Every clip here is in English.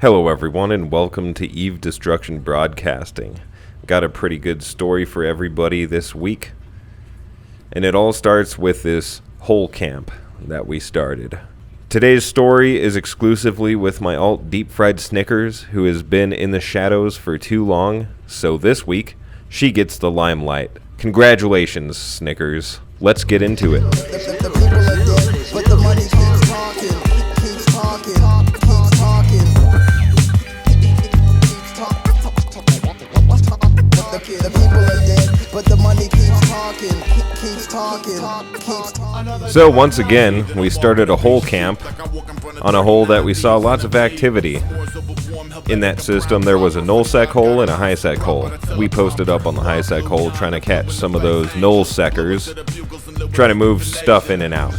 Hello everyone and welcome to Eve Destruction Broadcasting. Got a pretty good story for everybody this week. And it all starts with this hole camp that we started. Today's story is exclusively with my alt deep fried Snickers, who has been in the shadows for too long, so this week she gets the limelight. Congratulations, Snickers. Let's get into it. So once again, we started a hole camp on a hole that we saw lots of activity. In that system, there was a Nullsec hole and a high-sec hole. We posted up on the high-sec hole trying to catch some of those Nullsecers, trying to move stuff in and out.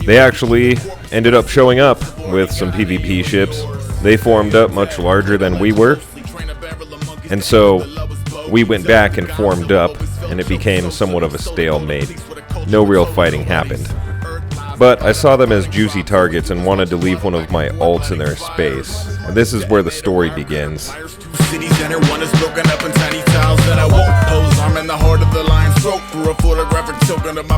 They actually ended up showing up with some PvP ships. They formed up much larger than we were, and so we went back and formed up, and it became somewhat of a stalemate. No real fighting happened. But I saw them as juicy targets and wanted to leave one of my alts in their space. And this is where the story begins.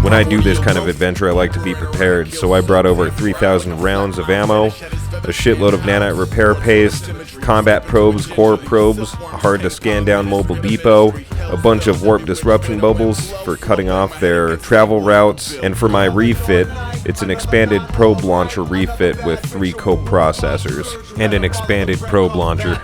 When I do this kind of adventure, I like to be prepared, so I brought over 3,000 rounds of ammo, a shitload of nanite repair paste, combat probes, core probes, a hard to scan down mobile depot, a bunch of warp disruption bubbles for cutting off their travel routes, and for my refit, it's an expanded probe launcher refit with 3 co-processors and an expanded probe launcher.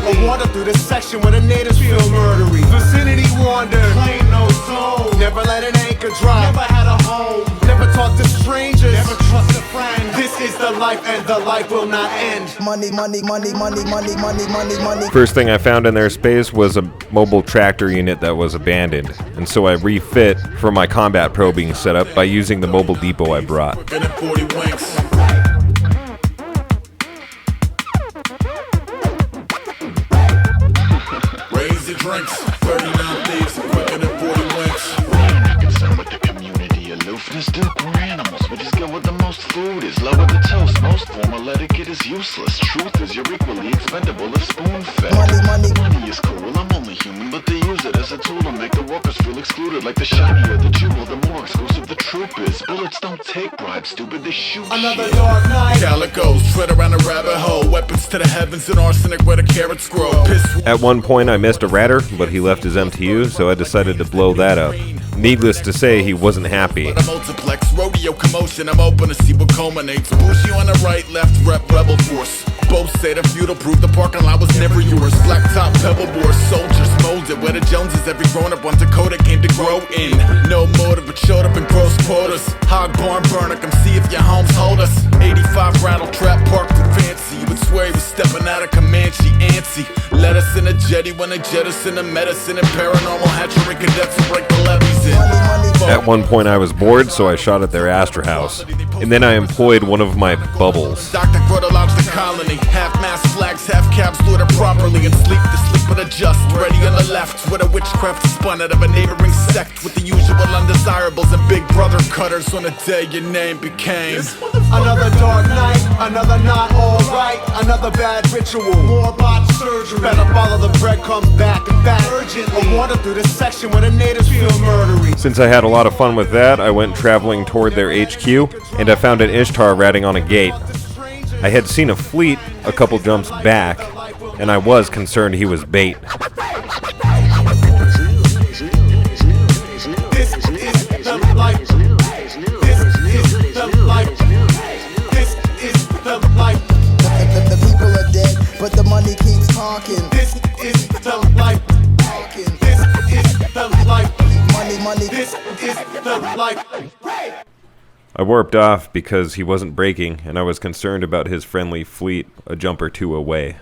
A water through the section where the natives feel murdery. Vicinity wander, claim no zone. Never let an anchor drop. Never had a home. Never talk to strangers. Never trust a friend. This is the life, and the life will not end. Money, money, money, money, money, money, money, money. First thing I found in their space was a mobile tractor unit that was abandoned, and so I refit for my combat probing setup by using the mobile depot I brought. Drinks, 39 thieves, quicker than 40 winks. We're not concerned with the community aloofness. Still poor animals, but just get what the most food is. Lower the toast, most formal etiquette is useless. Truth is you're equally expendable as spoon-fed. Money is cool, I'm only human, but they use it as a tool to make the workers feel excluded. Like the shinier the jewel, the more exclusive the troop is. Bullets don't take bribes, stupid, they shoot Another shit. dark night. Calicos, tread around a rabbit hole. Weapons to the heavens and arsenic where the carrots grow. At one point I missed a ratter, but he left his MTU, so I decided to blow that up. Needless to say, he wasn't happy. A multiplex, rodeo commotion, I'm open to see what culminates. Bushi on the right, left, rep, rebel force. Both say the feudal proof the parking lot was never yours. Black top, pebble board, soldiers molded. Where the Joneses, every grown up on Dakota came to grow in. No motive, but showed up in gross quotas. Hog barn burner, come see if your homes hold us. 85 rattle trap, parked with fancy. You would swear he was stepping out of Comanche, antsy. Let us in a jetty when they jettison the medicine and paranormal hatchery cadets will break the levees in. At one point I was bored, so I shot at their Astra house. And then I employed one of my bubbles. Dr. Grotto lodged the colony. Half-mast flags, half-caps loaded properly. And sleep to sleep but adjust. Ready on the left, where the witchcraft spun out of a neighboring sect. With the usual undesirables and big brother cutters on the day your name became. Another dark night, another not alright. Another bad ritual, more botched surgery. Better follow the breadcrumbs back and back. Urgent, a water through the section where the natives feel murdery. Since I had a lot of fun with that, I went traveling toward their HQ, and I found an Ishtar ratting on a gate. I had seen a fleet a couple jumps back, and I was concerned he was bait. This is the life. This is the life. This is the life. The people are dead, but the money keeps talking. This is the life. This is the life. Money. This is the life. I warped off because he wasn't braking, and I was concerned about his friendly fleet a jump or two away.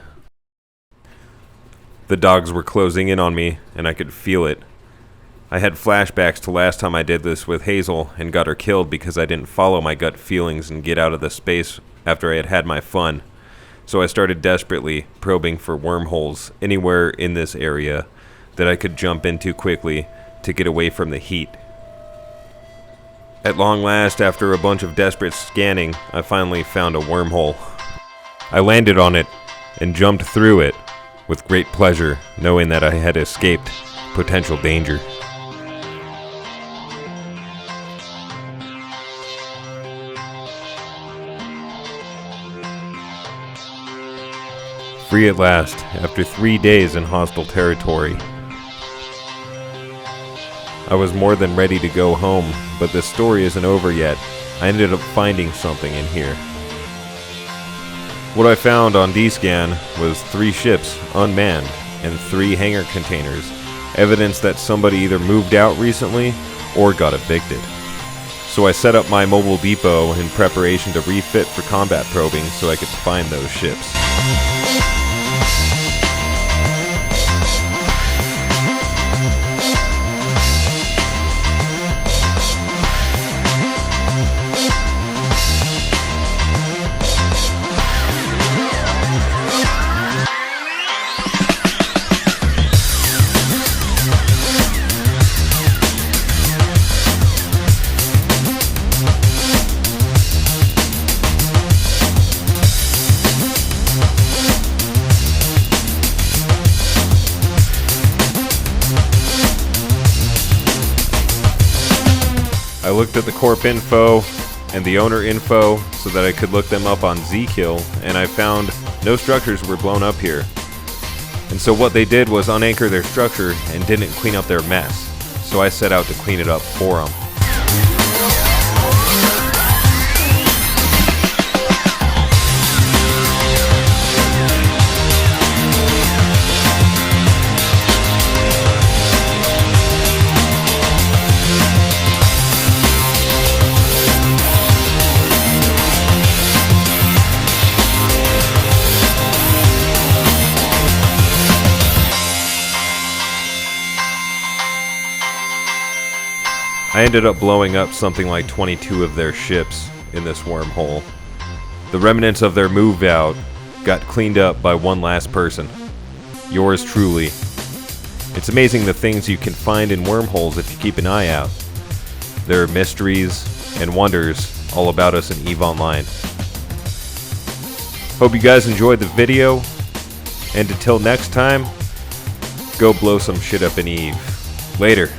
The dogs were closing in on me, and I could feel it. I had flashbacks to last time I did this with Hazel and got her killed because I didn't follow my gut feelings and get out of the space after I had had my fun. So I started desperately probing for wormholes anywhere in this area that I could jump into quickly to get away from the heat. At long last, after a bunch of desperate scanning, I finally found a wormhole. I landed on it and jumped through it with great pleasure, knowing that I had escaped potential danger. Free at last, after 3 days in hostile territory. I was more than ready to go home, but the story isn't over yet. I ended up finding something in here. What I found on D-Scan was 3 ships, unmanned, and 3 hangar containers, evidence that somebody either moved out recently or got evicted. So I set up my mobile depot in preparation to refit for combat probing so I could find those ships. I looked at the corp info and the owner info so that I could look them up on Zkill, and I found no structures were blown up here. And so what they did was unanchor their structure and didn't clean up their mess. So I set out to clean it up for them. I ended up blowing up something like 22 of their ships in this wormhole. The remnants of their move out got cleaned up by one last person. Yours truly. It's amazing the things you can find in wormholes if you keep an eye out. There are mysteries and wonders all about us in EVE Online. Hope you guys enjoyed the video, and until next time, go blow some shit up in EVE. Later.